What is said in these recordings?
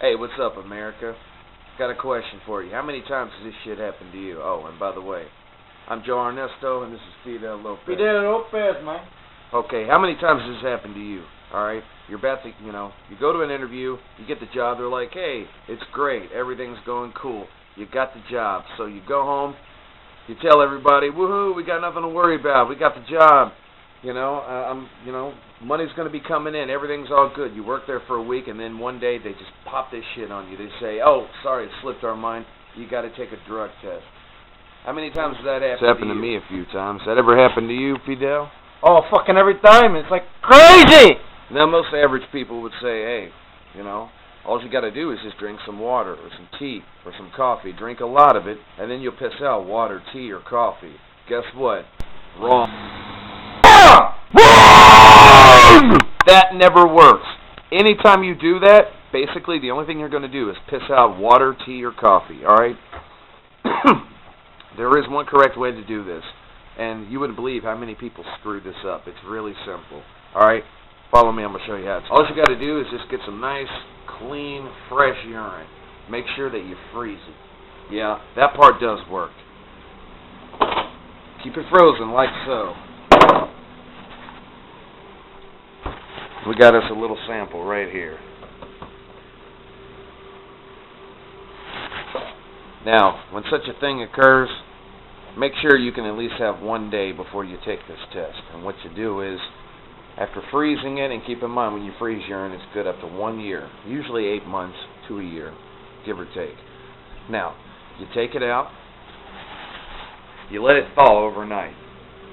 Hey, what's up, America? Got a question for you. How many times has this shit happened to you? Oh, and by the way, I'm Joe Ernesto, and this is Fidel Lopez. Fidel Lopez, man. Okay, how many times has this happened to you? Alright? You're about to, you go to an interview, you get the job, they're like, hey, it's great, everything's going cool. You got the job. So you go home, you tell everybody, woohoo, we got nothing to worry about, we got the job. Money's going to be coming in, everything's all good. You work there for a week, and then one day they just pop this shit on you. They say, oh, sorry, it slipped our mind, you got to take a drug test. How many times has that happened to you? It's happened to me a few times. That ever happened to you, Fidel? Oh, fucking every time. It's like crazy! Now, most average people would say, hey, all you got to do is just drink some water or some tea or some coffee. Drink a lot of it, and then you'll piss out water, tea, or coffee. Guess what? Wrong. That never works. Anytime you do that, basically the only thing you're going to do is piss out water, tea, or coffee, alright? There is one correct way to do this, and you wouldn't believe how many people screw this up. It's really simple. Alright? Follow me, I'm going to show you how to. All you got to do is just get some nice, clean, fresh urine. Make sure that you freeze it. Yeah, that part does work. Keep it frozen like so. We got us a little sample right here. Now, when such a thing occurs, make sure you can at least have 1 day before you take this test. And what you do is, after freezing it, and keep in mind when you freeze urine, it's good up to 1 year. Usually 8 months to a year, give or take. Now, you take it out, you let it thaw overnight.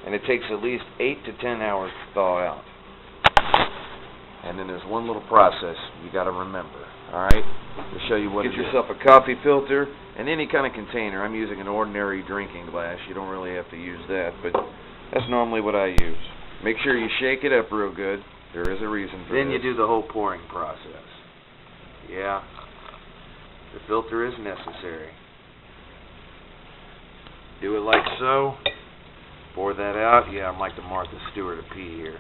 And it takes at least 8 to 10 hours to thaw out. And then there's one little process you got to remember, alright? To show you what it is. Get yourself a coffee filter and any kind of container. I'm using an ordinary drinking glass. You don't really have to use that, but that's normally what I use. Make sure you shake it up real good. There is a reason for this. Then you do the whole pouring process. Yeah. The filter is necessary. Do it like so. Pour that out. Yeah, I'm like the Martha Stewart of pee here.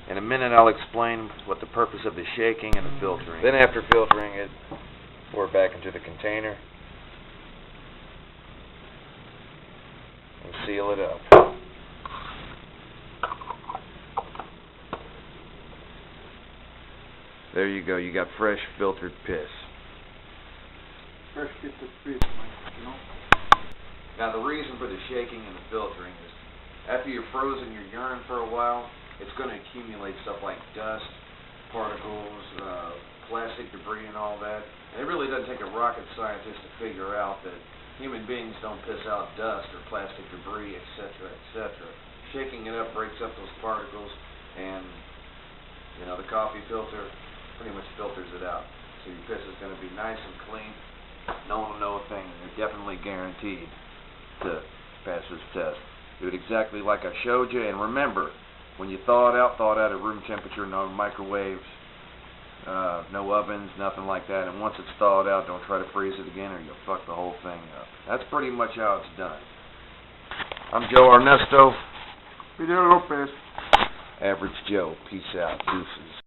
In a minute, I'll explain what the purpose of the shaking and the filtering. Then after filtering it, pour it back into the container and seal it up. There you go. You got fresh filtered piss. Fresh filtered piss, man. Now, the reason for the shaking and the filtering is after you've frozen your urine for a while, it's going to accumulate stuff like dust, particles, plastic debris, and all that. And it really doesn't take a rocket scientist to figure out that human beings don't piss out dust or plastic debris, etc., etc. Shaking it up breaks up those particles, and the coffee filter pretty much filters it out. So your piss is going to be nice and clean. No one will know a thing, and you're definitely guaranteed to pass this test. Do it exactly like I showed you, and remember, when you thaw it out at room temperature, no microwaves, no ovens, nothing like that. And once it's thawed out, don't try to freeze it again or you'll fuck the whole thing up. That's pretty much how it's done. I'm Joe Ernesto. Fidel Lopez. Average Joe. Peace out. Deuces.